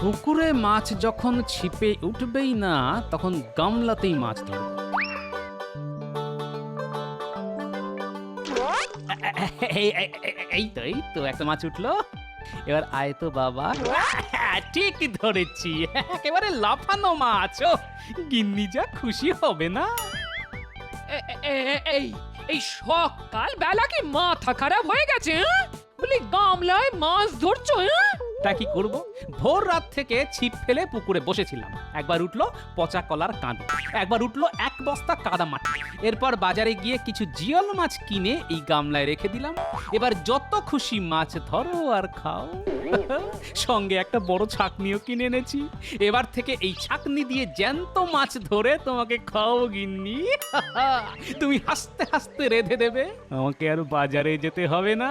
পুকুরে মাছ যখন ছিপে উঠবেই না তখন গামলাতেই মাছ ধরব। এই তো একটা মাছ উঠলো। এবার আয় তো বাবা। ঠিক ধরেছি, একেবারে লাফানো মাছ। ও গিন্নি যা খুশি হবে না। এই এই সকাল বেলা কি মাথা খারাপ হয়ে গেছে? বলি গামলায় মাছ ধরছো? তা কি করব, ভোর রাত থেকে ছিপ ফেলে পুকুরে বসেছিলাম। একবার উঠলো পচা কলার কাঁদ, একবার উঠলো এক বস্তা কাদা মাটি। এরপর বাজারে গিয়ে কিছু জিয়ল মাছ কিনে এই গামলায় রেখে দিলাম। এবার যত খুশি মাছ ধরো আর খাও। সঙ্গে একটা বড় ছাকনিও কিনে এনেছি। এবার থেকে এই ছাকনি দিয়ে জ্যান্ত মাছ ধরে তোমাকে খাও গিন্নি। তুমি হাসতে হাসতে রেঁধে দেবে, আমাকে আর বাজারে যেতে হবে না।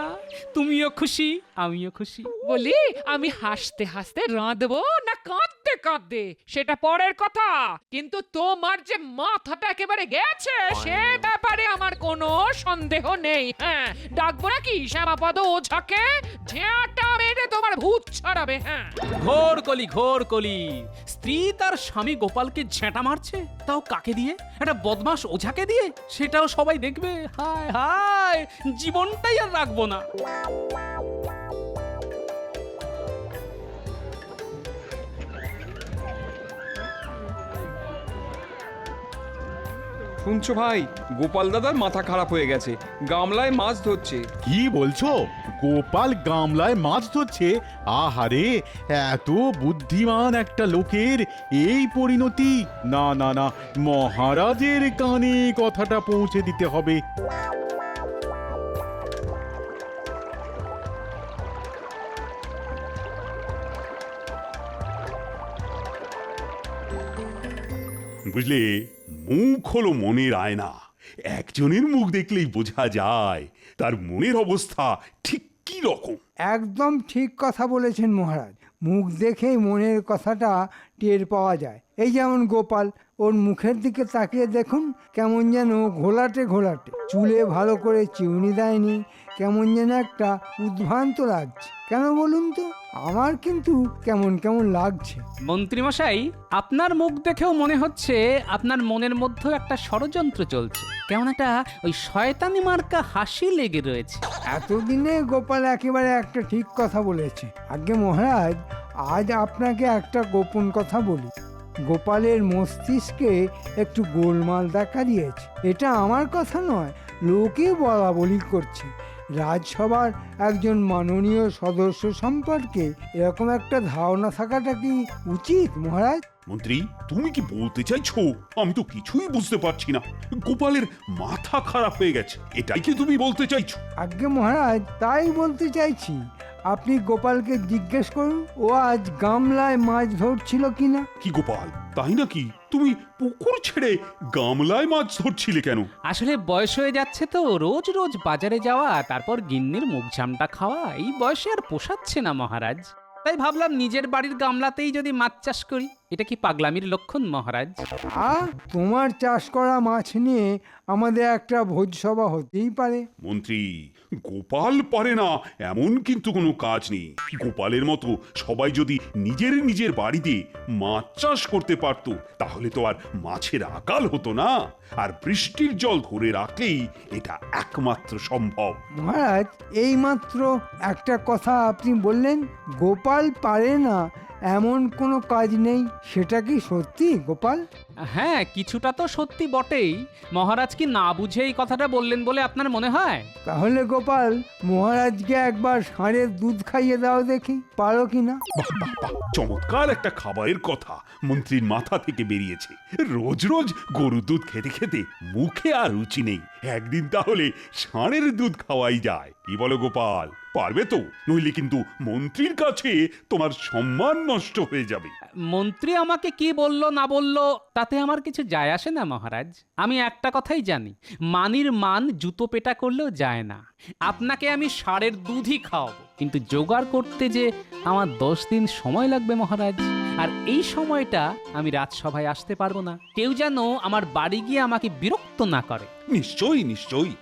তুমিও খুশি, আমিও খুশি। বলি আমি হাসতে হাসতে রাঁধবো না কাঁদতে কাঁদতে সেটা পরের কথা, কিন্তু তোমার যে মাথাটা একেবারে গেছে সে ব্যাপারে আমার কোনো সন্দেহ নেই। হ্যাঁ, ডাকবো নাকি শ্যামাপদ ওঝাকে? ঝেঁটা মেরে তোমার ভূত ছাড়াবে। হ্যাঁ, ঘোর কলি, ঘোর কলি। স্ত্রী তার স্বামী গোপালকে ঝেঁটা মারছে, তাও কাকে দিয়ে? একটা বদমাস ওঝাকে দিয়ে। সেটাও সবাই দেখবে। হায় হায়, জীবনটাই আর রাখবো না। শুনছো ভাই, গোপাল দাদার মাথা খারাপ হয়ে গেছে, গামলায় মাছ ধরছে। কি বলছো? গোপাল গামলায় মাছ ধরছে? আহারে, এত বুদ্ধিমান একটা লোকের এই পরিণতি! না না না, মহারাজের কানে কথাটা পৌঁছে দিতে হবে। বুঝলে, মুখ হলো মনের আয়না। একজনের মুখ দেখলেই বোঝা যায় তার মনের অবস্থা ঠিক কি রকম। একদম ঠিক কথা বলেছেন মহারাজ। মুখ দেখেই মনের কথাটা টের পাওয়া যায়। এই যেমন গোপাল, ওর মুখের দিকে তাকিয়ে দেখুন, কেমন যেন ঘোলাটে ঘোলাটে, চুলে ভালো করে চিউনি দেয়নি, কেমন যেন একটা উদ্ভ্রান্ত লাগছে। কেন বলুন তো? আমার কিন্তু কেমন কেমন লাগছে। মন্ত্রীমশাই, আপনার মুখ দেখেও মনে হচ্ছে আপনার মনের মধ্যে একটা ষড়যন্ত্র চলছে। কেমন একটা ওই শয়তানি মার্কা হাসি লেগে রয়েছে। এতদিনে গোপাল একেবারে একটা ঠিক কথা বলেছে। আগে মহারাজ, আজ আপনাকে একটা গোপন কথা বলি। গোপালের মস্তিষ্কে একটু গোলমাল দেখা দিয়েছে। এটা আমার কথা নয়, লোকে বলা বলি করছে। রাজসভার একজন মাননীয় সদস্য সম্পর্কে এরকম একটা ধারণা থাকাটা কি উচিত মহারাজ? মন্ত্রী, তুমি কি বলতে চাইছো? আমি তো কিছুই বুঝতে পারছি না। গোপালের মাথা খারাপ হয়ে গেছে, এটাই কি তুমি বলতে চাইছো? আজ্ঞে মহারাজ, তাই বলতে চাইছি। আপনি গোপালকে জিজ্ঞেস করুন, ও আজ গামলায় মাছ ধরছিল কিনা। কি গোপাল, তাই নাকি? তুমি পুকুর ছেড়ে গামলায় মাছ ধরছিলে কেন? আসলে বয়স হয়ে যাচ্ছে তো, রোজ রোজ বাজারে যাওয়া, তারপর গিন্নির মুখ ঝামটা খাওয়া, এই বয়সে আর পোষাচ্ছে না মহারাজ। তাই ভাবলাম নিজের বাড়ির গামলাতেই যদি মাছ চাষ করি। এটা কি পাগলামির লক্ষণ মহারাজ? তোমার চাষ করা মাছ নিয়ে আমাদের একটা ভোজসভা হতেই পারে। মন্ত্রী, গোপাল পারে না এমন কিন্তু কোনো কাজ নেই। গোপালের মতো সবাই যদি নিজের নিজের বাড়িতে মাছ চাষ করতে পারত, তাহলে তো আর মাছের আকাল হতো না। আর বৃষ্টির জল ধরে রাখলেই এটা একমাত্র সম্ভব। মহারাজ, এইমাত্র একটা কথা আপনি বললেন, গোপাল পারে না এমন কোনো কাজ নেই। সেটা কি সত্যি গোপাল? হ্যাঁ, কিছুটা তো সত্যি বটেই। মহারাজ কি না বুঝে এই কথাটা বললেন বলে আপনার মনে হয়? তাহলে গোপাল, মহারাজকে একবার ষাঁড়ের দুধ খাইয়ে দাও দেখি, পারো কিনা। বাহ বাহ বাহ, চমৎকার একটা খাবারের কথা মন্ত্রীর মাথা থেকে বেরিয়েছে। রোজ রোজ গরুর দুধ খেতে খেতে মুখে আর রুচি নেই। একদিন তাহলে ষাঁড়ের দুধ খাওয়াই যায়। কি বলো গোপাল, পারবে তো? নইলে কিন্তু মন্ত্রীর কাছে তোমার সম্মান নষ্ট হয়ে যাবে। মন্ত্রী আমাকে কি বলল না বলল তাতে আমার কিছু যায় আসে না মহারাজ। আমি একটা কথাই জানি, মানির মান জুতো পেটা করলেও যায় না। আপনাকে আমি ষাঁড়ের দুধই খাওয়াবো, কিন্তু জোগাড় করতে যে আমার 10 দিন সময় লাগবে মহারাজ। আর এই সময়টা আমি রাজসভায় আসতে পারবো না। কেউ যেন আমার বাড়ি গিয়ে আমাকে বিরক্ত না করে। নিশ্চয়ই নিশ্চয়ই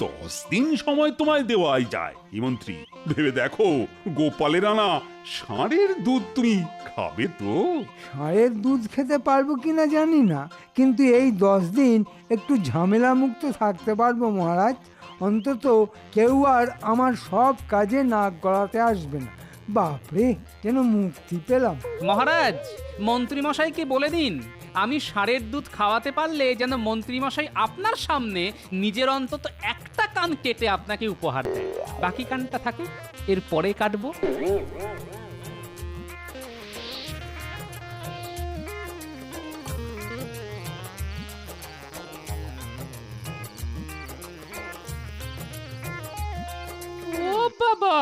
10 দিন সময় তোমায় দেওয়াই যায়। এই মন্ত্রী, ভেবে দেখো, গোপালের আনা ষাঁড়ের দুধ তুমি খাবে তো? ষাঁড়ের দুধ খেতে পারবো কিনা জানি না, কিন্তু এই 10 দিন একটু ঝামেলা মুক্ত থাকতে পারবো মহারাজ। অন্তত কেউ আর আমার সব কাজে নাক গলাতে আসবে না। বাপরে, যেন মুক্তি পেলাম। মহারাজ, মন্ত্রীমশাইকে বলে দিন আমি ষাঁড়ের দুধ খাওয়াতে পারলে যেন মন্ত্রীমশাই আপনার সামনে নিজের অন্তত একটা কান কেটে আপনাকে উপহার দেয়। বাকি কানটা থাকুক, এর পরে কাটবো। ও বাবা,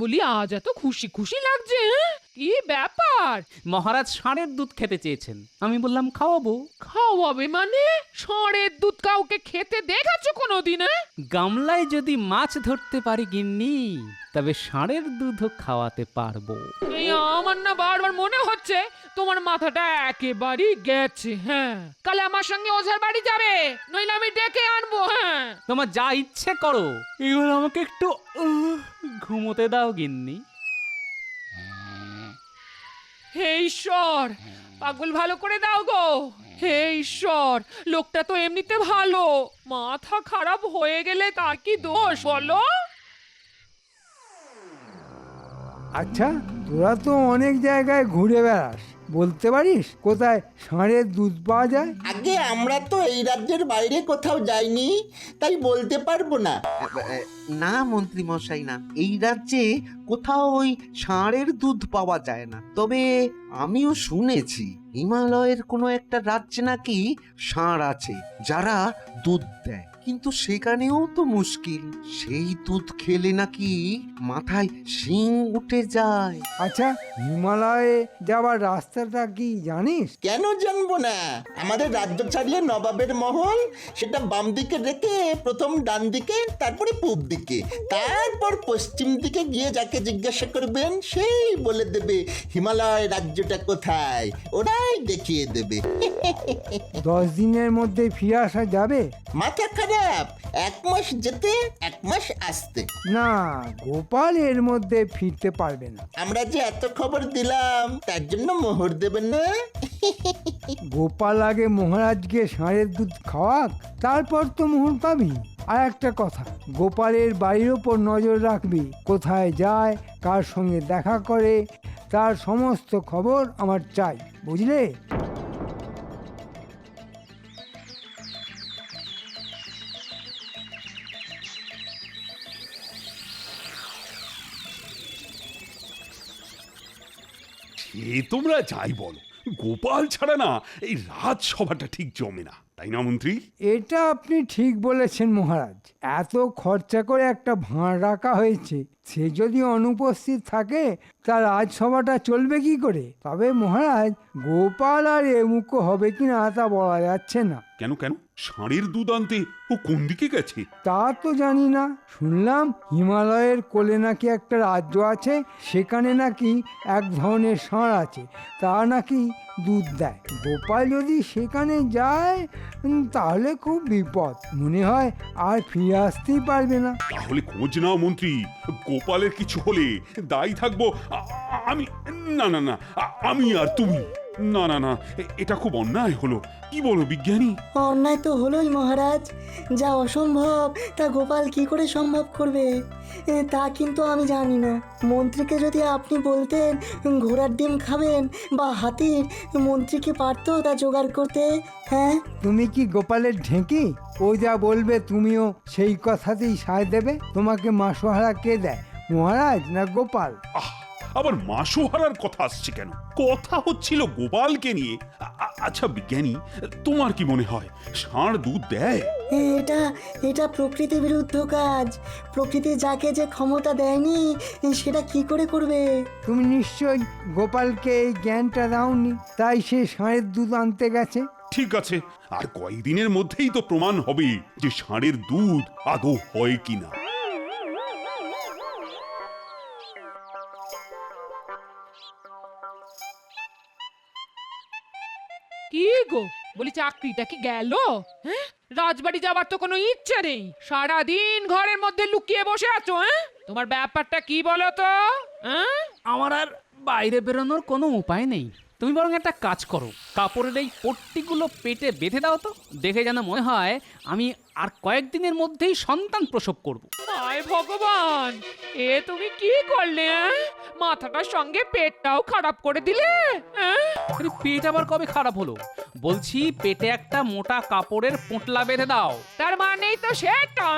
বলি আজ এত খুশি খুশি লাগছে, হ্যাঁ? কি ব্যাপার? মহারাজ ষাঁড়ের দুধ খেতে চেয়েছেন, আমি বললাম খাওয়াবো। খাওয়াবে মানে? ষাঁড়ের দুধ কাউকে খেতে দেখেছো কোনোদিন? গামলায় যদি মাছ ধরতে পারি গিন্নি, তবে ষাঁড়ের দুধও খাওয়াতে পারবো। এই আমার না বারবার মনে হচ্ছে তোমার মাথাটা একেবারেই গেছে। হ্যাঁ, কাল আমার সঙ্গে ওঝার বাড়ি যাবে, নইলে আমি ডেকে আনবো। হ্যাঁ, তোমার যা ইচ্ছে করো, এবার আমাকে একটু ঘুমোতে দাও গিন্নি। হে ঈশ্বর, পাগল ভালো করে দাও গো। হে ঈশ্বর, লোকটা তো এমনিতে ভালো, মাথা খারাপ হয়ে গেলে তার কি দোষ বলো? আচ্ছা, তোরা তো অনেক জায়গায় ঘুরে বেড়াস, বলতে পারিস কোথায় ষাঁড়ের দুধ পাওয়া যায়? আগে আমরা তো এই রাজ্যের বাইরে কোথাও যাইনি, তাই বলতে পারবো না। না মন্ত্রী মশাই, না, এই রাজ্যে কোথাও ওই ষাঁড়ের দুধ পাওয়া যায় না। তবে আমিও শুনেছি হিমালয়ের কোনো একটা রাজ্যে নাকি ষাঁড় আছে যারা দুধ দেয়, কিন্তু সেখানেও তো মুশকিল। সেই দুধ খেলে নাকি মাথায় শিং উঠে যায়। আচ্ছা, হিমালয়ে যাওয়ার রাস্তাটা কি জানিস? কেন জানবো না? আমাদের রাজ্য ছাড়িয়ে নবাবের মহল, সেটা বাম দিকে রেখে প্রথম ডান দিকে, তারপরে পূব দিকে, তারপর পশ্চিম দিকে গিয়ে যাকে জিজ্ঞাসা করবেন সেই বলে দেবে হিমালয় রাজ্যটা কোথায়, ওরাই দেখিয়ে দেবে। 10 দিনের মধ্যে ফিরে আসা যাবে? মাথা খারাপ, 1 মাস যেতে 1 মাস আসতে। না, গোপাল এর মধ্যে ফিরতে পারবে না। আমরা যে এত খবর দিলাম তার জন্য মোহর দেবেন না? গোপাল আগে মহারাজকে ষাঁড়ের দুধ খাওয়াক, তারপর তো মোহর পাবি। আর একটা কথা, গোপালের বাড়ির ওপর নজর রাখবি, কোথায় যায়, কার সঙ্গে দেখা করে, তার সমস্ত খবর আমার চাই, বুঝলে? সে তোমরা যাই বলো, গোপাল ছাড়া না এই রাজসভাটা ঠিক জমে না, তাই না মন্ত্রী? এটা আপনি ঠিক বলেছেন মহারাজ। এত খরচা করে একটা ভাঁড় রাখা হয়েছে, সে যদি অনুপস্থিত থাকে তার রাজসভাটা চলবে কি করে? তবে মহারাজ, গোপাল আর এমুখো হবে কিনা তা বলা যাচ্ছে না। কেন কেন, ষাঁড়ের দুধ আনতে ও কোন দিকে গেছে? তা তো জানি না, শুনলাম হিমালয়ের কোলে নাকি একটা রাজ্য আছে, সেখানে নাকি এক ধরনের ষাঁড় আছে, তা নাকি দুধ দেয়। গোপাল যদি সেখানে যায় তাহলে খুব বিপদ, মনে হয় আর ফিরে আসতেই পারবে না। তাহলে খোঁজ নাও মন্ত্রী, গোপালের কিছু হলে দায়ী থাকবো আমি। না না না, আমি আর তুমি। না না না, এটা খুব অন্যায় হলো। কি বলো বিজ্ঞানী? অন্যায় তো হলোই মহারাজ, যা অসম্ভব তা গোপাল কি করে সম্ভব করবে তা কিন্তু আমি জানি না। মন্ত্রীকে যদি আপনি বলতেন ঘোড়ার ডিম খাবেন বা হাতির, মন্ত্রী কি পারতো তা জোগাড় করতে? হ্যাঁ, তুমি কি গোপালের ঢেঁকি? ও যা বলবে তুমিও সেই কথাতেই সায় দেবে? তোমাকে মাসোহারা কে দেয়, মহারাজ না গোপাল? আবার মাসোহারার কথা আসছে কেন? কথা হচ্ছিল গোপালকে নিয়ে। আচ্ছা বিজ্ঞানী, তোমার কি মনে হয় ষাঁড় দুধ দেয়? এটা এটা প্রকৃতি বিরুদ্ধ কাজ। প্রকৃতি যাকে যে ক্ষমতা দেয়নি সেটা কি করে করবে? তুমি নিশ্চয়ই গোপালকে এই জ্ঞানটা দাওনি, তাই সে ষাঁড়ের দুধ আনতে গেছে। ঠিক আছে, আর কয়েকদিনের মধ্যেই তো প্রমাণ হবে যে ষাঁড়ের দুধ আদৌ হয় কিনা। কি গো, বলি চাকরিটা কি গেল? হ্যাঁ, রাজবাড়ি যাবার তো কোনো ইচ্ছে নেই, সারাদিন ঘরের মধ্যে লুকিয়ে বসে আছো। হ্যাঁ, তোমার ব্যাপারটা কি বলো তো? হ্যাঁ, আমার আর বাইরে বেরোনোর কোনো উপায় নেই। তুমি বরং একটা কাজ করো, কাপড়ের এই পট্টিগুলো পেটে বেঁধে দাও তো, দেখে যেন মনে হয় আমি আর কয়েকদিনের মধ্যেই সন্তান প্রসব করব। হায় ভগবান, এ তুমি কি করলে? মাথাটার সঙ্গে পেটটাও খারাপ করে দিলে। আরে পেট আবার কবে খারাপ হলো? বলছি পেটে একটা মোটা কাপড়ের পোঁটলা বেঁধে দাও। তার মানেই তো সেটা।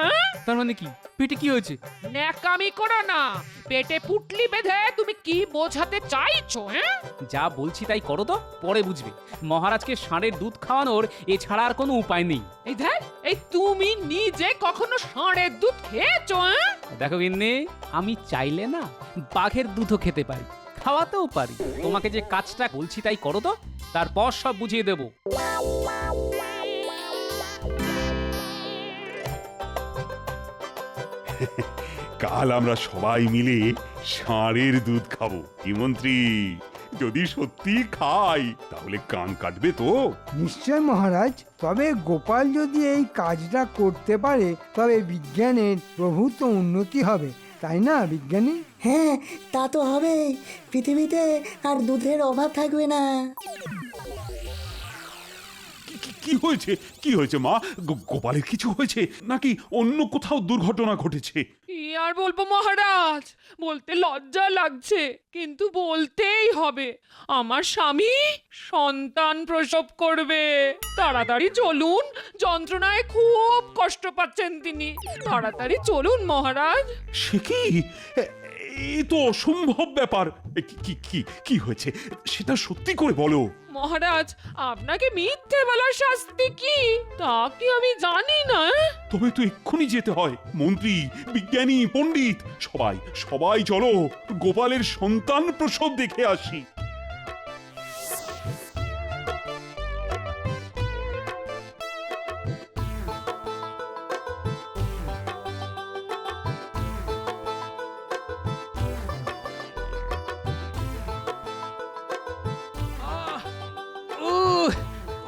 তার মানে কি? পেটে কি হয়েছে? ন্যাকামি করো না, পেটে পুটলি বেঁধে তুমি কি বোঝাতে চাইছো? হ্যাঁ, যা বলছি তাই করো তো, পরে বুঝবে। মহারাজকে ষাঁড়ের দুধ খাওয়ানোর এছাড়া আর কোনো উপায় নেই। এই দেখ, এই তুমি নিজে কখনো ষাঁড়ের দুধ খেয়েছো? দেখো গিন্নি, আমি চাইলে না বাঘের দুধও খেতে পারি, খাওয়াতেও পারি। তোমাকে যে কাজটা বলছি তাই করো তো, তারপর সব বুঝিয়ে দেবো। কাল আমরা সবাই মিলে ষাঁড়ের দুধ খাবো। কি মন্ত্রী, যদি সত্যি খাই তাহলে কান কাটবে তো? নিশ্চয় মহারাজ, তবে গোপাল যদি এই কাজটা করতে পারে তবে বিজ্ঞানের প্রভূত উন্নতি হবে, তাই না বিজ্ঞানী? হ্যাঁ, তা তো হবেই। পৃথিবীতে আর দুধের অভাব থাকবে না। কি হয়েছে? কি হয়েছে মা? গোপালের কিছু হয়েছে নাকি অন্য কোথাও দুর্ঘটনা ঘটেছে? কি আর বলবো মহারাজ, বলতে লজ্জা লাগছে কিন্তু বলতেই হবে। আমার স্বামী সন্তান প্রসব করবে। তাড়াতাড়ি চলুন, যন্ত্রণায় খুব কষ্ট পাচ্ছেন তিনি। তাড়াতাড়ি চলুন মহারাজ। সে কি? এ তো অসম্ভব ব্যাপার। কি কি কি হয়েছে সেটা সত্যি করে বলো। মহারাজ, আপনাকে মিথ্যে বলার শাস্তি কি তা কি আমি জানি না? তবে তো এক্ষুনি যেতে হয়। মন্ত্রী, বিজ্ঞানী, পণ্ডিত সবাই সবাই চলো, গোপালের সন্তান প্রসব দেখে আসি।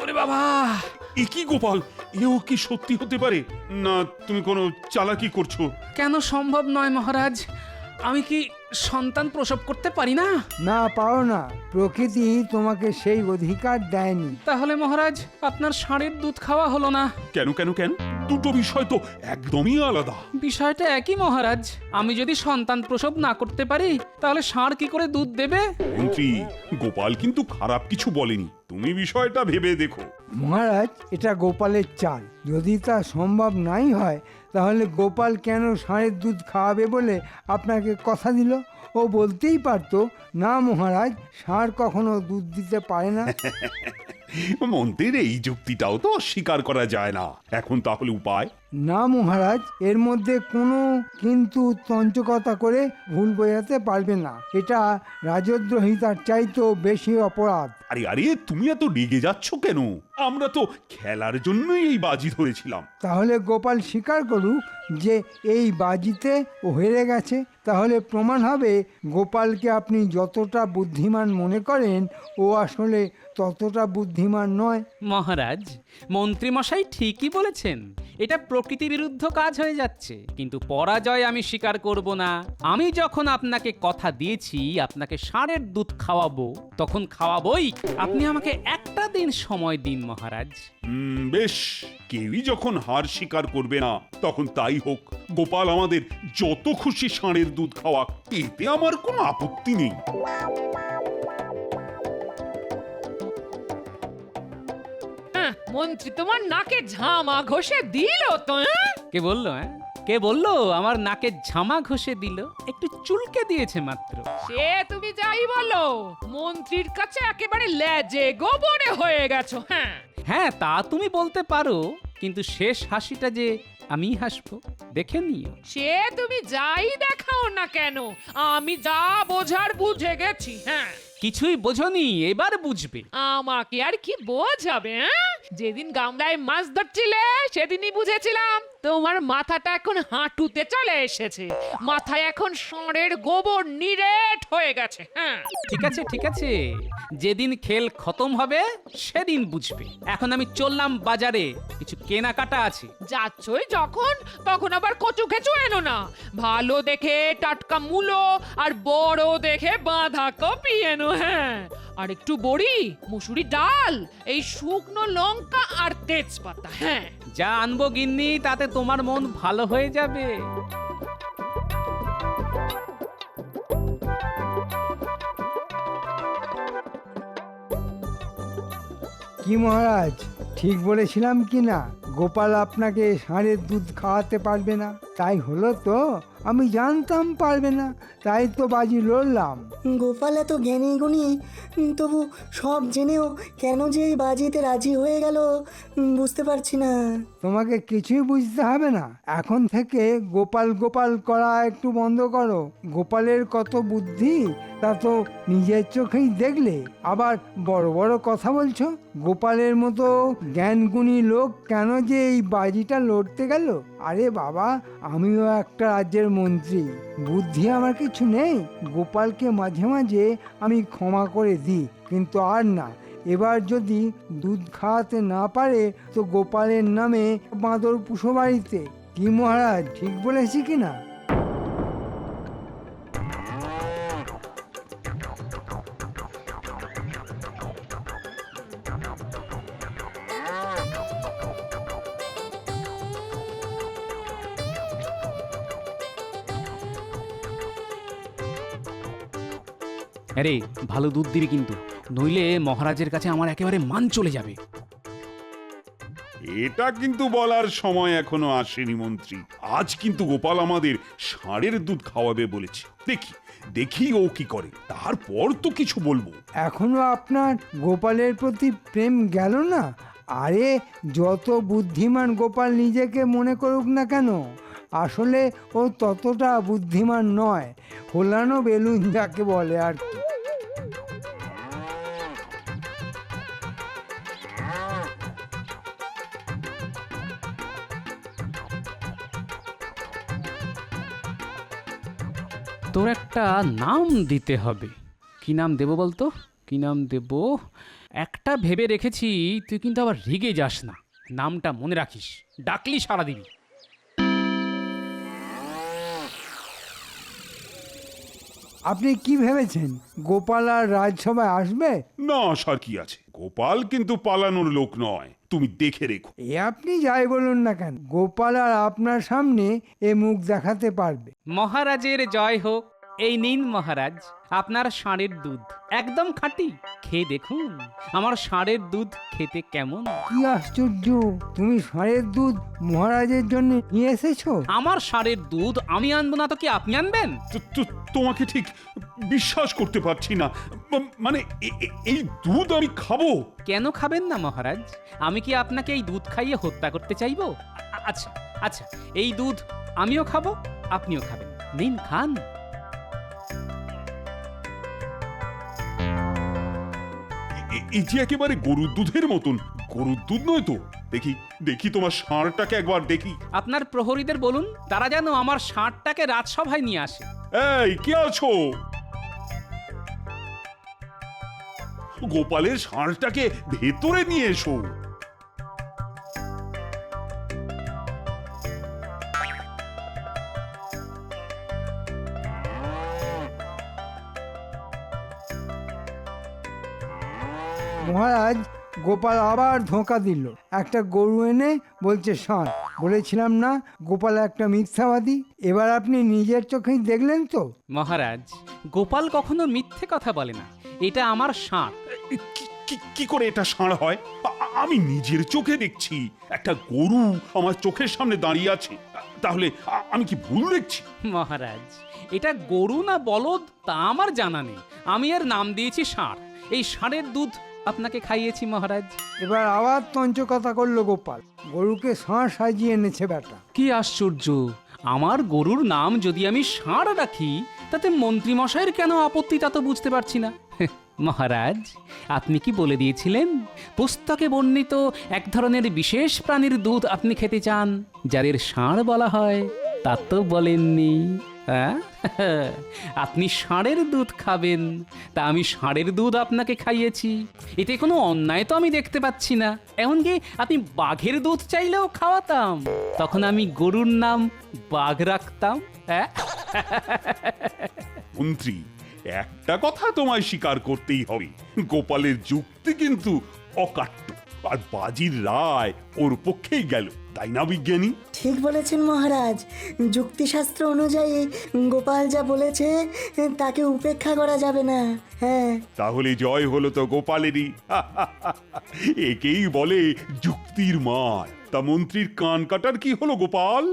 ওরে বাবা! এ কি গোপাল, এও কি সত্যি হতে পারে? না তুমি কোনো চালাকি করছো? কেন সম্ভব নয় মহারাজ? আমি কি সন্তান প্রসব করতে পারি না? না, পারো না, প্রকৃতি তোমাকে সেই অধিকার দেয়নি। তাহলে মহারাজ আপনার ষাঁড়ের দুধ খাওয়া হলো না। কেন কেন কেন? দুটো বিষয় তো একদমই আলাদা। বিষয়টা একই মহারাজ। আমি যদি সন্তান প্রসব না করতে পারি তাহলে ষাঁড় কি করে দুধ দেবে? মন্ত্রী, গোপাল কিন্তু খারাপ কিছু বলেনি, তুমি বিষয়টা ভেবে দেখো। মহারাজ, এটা গোপালের চাল। যদি তা সম্ভব নাই হয় তাহলে গোপাল কেন ষাঁড়ের দুধ খাওয়াবে বলে আপনাকে কথা দিল? ও বলতেই পারতো, না মহারাজ, ষাঁড় কখনো দুধ দিতে পারে না। মন্ত্রীর এই যুক্তিটাও তো অস্বীকার করা যায় না। এখন তাহলে উপায়? না মহারাজ, এর মধ্যে কোনো কিন্তু তঞ্চকতা করে ভুল বোঝাতে পারবে না। এটা রাজদ্রোহিতার চাইতেও বেশি অপরাধ। আরে আরে, তুমি এত রেগে যাচ্ছ কেন? আমরা তো খেলার জন্যই এই বাজি ধরেছিলাম। তাহলে গোপাল স্বীকার করুক যে এই বাজিতে ও হেরে গেছে, তাহলে প্রমাণ হবে গোপালকে আপনি যতটা বুদ্ধিমান মনে করেন ও আসলে ততটা বুদ্ধিমান নয়। মহারাজ, মন্ত্রী মশাই ঠিকই বলেছেন, এটা প্রকৃতির বিরুদ্ধ কাজ হয়ে যাচ্ছে। কিন্তু পরাজয় আমি স্বীকার করব না। আমি যখন আপনাকে কথা দিয়েছি আপনাকে ষাঁড়ের দুধ খাওয়াবো, তখন খাওয়াবোই। আপনি আমাকে একটা দিন সময় দিন মহারাজ। বেশ, কেউই যখন হার স্বীকার করবে না তখন তাই হোক। গোপাল আমাদের যত খুশি ষাঁড়ের দুধ খাওয়া, এতে আমার কোনো আপত্তি নেই। মন্ত্রী তোমার নাকে ঝামা ঘষে দিল তো? কে বললো? কে বললো আমার নাকে ঝামা ঘষে দিল? একটু চুলকে দিয়েছে মাত্র। সে তুমি যাই বলো, মন্ত্রীর কাছে একেবারে লেজে গোবরে হয়ে গেছো। হ্যাঁ হ্যাঁ, তা তুমি বলতে পারো, কিন্তু শেষ হাসিটা যে আমি হাসবো, দেখে নিও। সে তুমি যাই দেখাও না কেন, আমি যা বোঝার বুঝে গেছি। হ্যাঁ, কিছুই বোঝনি, এবার বুঝবে। আমাকে আর কি বোঝাবে? যেদিন গামলায় মাছ ধরছিলে সেদিনই বুঝেছিলাম তোমার মাথাটা এখন হাঁটুতে চলে এসেছে, মাথায় এখন ষাঁড়ের গোবর নিরেট হয়ে গেছে। হ্যাঁ, ঠিক আছে, যেদিন খেল খতম হবে সেদিন বুঝবে। এখন আমি চললাম বাজারে, কিছু কেনাকাটা আছে। যাচ্ছই যখন তখন আবার কচু খেচু এনো না, ভালো দেখে টাটকা মূলো আর বড় দেখে বাঁধাকপি এনো। হ্যাঁ, আর একটু বড়ি, মুসুরি ডাল, এই শুকনো লঙ্কা আর তেজপাতা। হ্যাঁ, যা আনবো গিন্নি, তাতে তোমার মন ভালো হয়ে যাবে। কি মহারাজ, ঠিক বলেছিলাম কি না? গোপাল আপনাকে ষাঁড়ের দুধ খাওয়াতে পারবে না, তাই হলো তো? আমি জানতাম পারবে না, তাই তো বাজি লড়লাম। গোপাল এত জ্ঞানী গুণী, তবু সব জেনেও কেন যে এই বাজিতে রাজি হয়ে গেল বুঝতে পারছি না। তোমাকে কিছুই বুঝতে হবে না, এখন থেকে গোপাল গোপাল করা একটু বন্ধ করো। গোপালের কত বুদ্ধি তা তো নিজের চোখেই দেখলে, আবার বড় বড় কথা বলছো। গোপালের মতো জ্ঞানগুণী লোক কেন যে এই বাজিটা লড়তে গেল? আরে বাবা, আমিও একটা রাজ্যের মন্ত্রী, বুদ্ধি আমার কিছু নেই? গোপালকে মাঝে মাঝে আমি ক্ষমা করে দিই, কিন্তু আর না। এবার যদি দুধ খাওয়াতে না পারে তো গোপালের নামে বাঁদর পুষো বাড়িতে। কি মহারাজ, ঠিক বলেছি কিনা? আরে ভালো দুধ দিবি কিন্তু, নইলে মহারাজের কাছে আমার একেবারে মান চলে যাবে। এটা কিন্তু বলার সময় এখনো আসেনি মন্ত্রী। আজ কিন্তু গোপাল আমাদের ষাঁড়ের দুধ খাওয়াবে বলেছে। দেখি ও কি করে, তারপর তো কিছু বলবো। এখনো আপনার গোপালের প্রতি প্রেম গেল না? আরে যত বুদ্ধিমান গোপাল নিজেকে মনে করুক না কেন, আসলে ও ততটা বুদ্ধিমান নয়। হোলানো বেলুন যাকে বলে আর কি। তোর একটা নাম দিতে হবে। কি নাম দেব বলতো? কি নাম দেব? একটা ভেবে রেখেছি, তুই কিন্তু আবার রেগে যাস না। নামটা মনে রাখিস, ডাকলি সারা দিবি। আপনি কি ভেবেছেন গোপাল আর রাজসভায় আসবে? না আসার কি আছে, গোপাল কিন্তু পালানোর লোক নয়, তুমি দেখে রেখো। এ আপনি যাই বলুন না কেন, গোপাল আর আপনার সামনে এ মুখ দেখাতে পারবে। মহারাজের জয় হোক। এই নিন মহারাজ, আপনার ষাঁড়ের দুধ, একদম খাঁটি। খেয়ে দেখুন আমার ষাঁড়ের দুধ খেতে কেমন। কি আশ্চর্য, তুমি ষাঁড়ের দুধ মহারাজের জন্য নিয়ে এসেছো? আমার ষাঁড়ের দুধ আমি আনবো না তো কি আপনি আনবেন? তোমাকে ঠিক বিশ্বাস করতে পারছি না। মানে এই দুধ আমি খাবো? কেন খাবেন না মহারাজ? আমি কি আপনাকে এই দুধ খাইয়ে হত্যা করতে চাইবো? আচ্ছা আচ্ছা, এই দুধ আমিও খাবো, আপনিও খাবেন। নিন, খান। এই যে একেবারে গরুর দুধের মতন। গরুর দুধ নয় তো? দেখি তোমার ষাঁড়টাকে একবার দেখি। আপনার প্রহরীদের বলুন, তারা যেন আমার ষাঁড়টাকে রাজসভায় নিয়ে আসে। এই কে আছো? গোপালের ষাঁড়টাকে ভেতরে নিয়ে এসো। মহারাজ, গোপাল আবার ধোঁকা দিল। একটা গরু এনে বলছে ষাঁড়। বলেছিলাম না গোপাল একটা মিথ্যাবাদী? এবার আপনি নিজের চোখেই দেখলেন তো। মহারাজ, গোপাল কখনো মিথ্যে কথা বলে না। এটা আমার ষাঁড়। কি করে এটা ষাঁড় হয়? আমি নিজের চোখে দেখছি একটা গরু আমার চোখের সামনে দাঁড়িয়ে আছে। তাহলে আমি কি ভুল দেখছি? মহারাজ, এটা গরু না বলদ তা আমার জানা নেই, আমি এর নাম দিয়েছি ষাঁড়। এই ষাঁড়ের দুধ আপনাকে খাইয়েছি মহারাজ। এবার আবার তঞ্চ কথা করলো গোপাল। গরুকে ষাঁড় সাজিয়ে এনেছে বেটা। কি আশ্চর্য, আমার গরুর নাম যদি আমি ষাঁড় রাখি তাতে মন্ত্রী মশাইয়ের কেন আপত্তি তা তো বুঝতে পারছি না। মহারাজ, আপনি কি বলে দিয়েছিলেন পুস্তকে বর্ণিত এক ধরনের বিশেষ প্রাণীর দুধ আপনি খেতে চান, যাদের ষাঁড় বলা হয়? তা তো বলেননি। হ্যাঁ, আপনি ষাঁড়ের দুধ খাবেন, তা আমি ষাঁড়ের দুধ আপনাকে খাইয়েছি। এতে কোনো অন্যায় তো আমি দেখতে পাচ্ছি না। এমনকি আপনি বাঘের দুধ চাইলেও খাওয়াতাম, তখন আমি গরুর নাম বাঘ রাখতাম। হ্যাঁ, মন্ত্রী, একটা কথা তোমায় স্বীকার করতেই হবে, গোপালের যুক্তি কিন্তু অকাট্য, আর বাজির রায় ওর পক্ষেই গেল, তাই না বিজ্ঞানী? ঠিক বলেছেন মহারাজ, যুক্তিশাস্ত্র অনুযায়ী গোপাল যা বলেছে তাকে উপেক্ষা করা যাবে না। হ্যাঁ, তাহলে জয় হলো তো গোপালেরই। একেই বলে যুক্তির মার। তা মন্ত্রীর কান কাটার কি হলো গোপাল?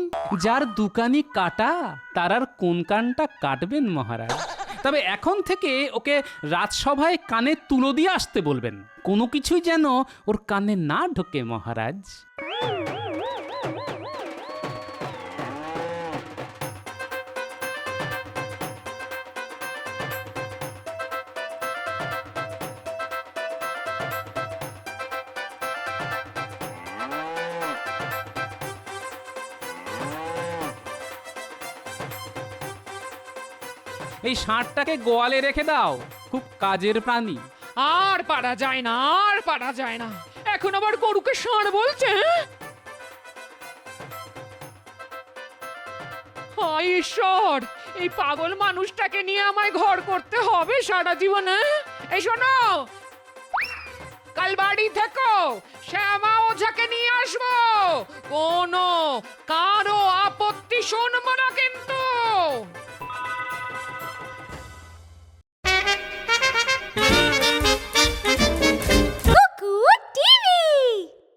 যার দুকানি কাটা তার আর কোন কানটা কাটবেন মহারাজ? তবে এখন থেকে ওকে রাজসভায় কানে তুলো দিয়ে আসতে বলবেন, কোনো কিছুই যেন ওর কানে না ঢোকে মহারাজ। এই ষাঁড়টাকে গোয়ালে রেখে দাও, খুব কাজের প্রাণী। আর পারা যায় না, আর পারা যায় না। এখন আবার গরুকে ষাঁড় বলছে? হ্যাঁ? হায় ঈশ্বর, এই পাগল মানুষটাকে নিয়ে আমায় ঘর করতে হবে সারা জীবনে। এই শোনো, কাল বাড়ি থেকো, শ্যামা ওঝাকে নিয়ে আসবো। কোনো কারো আপত্তি শুনবো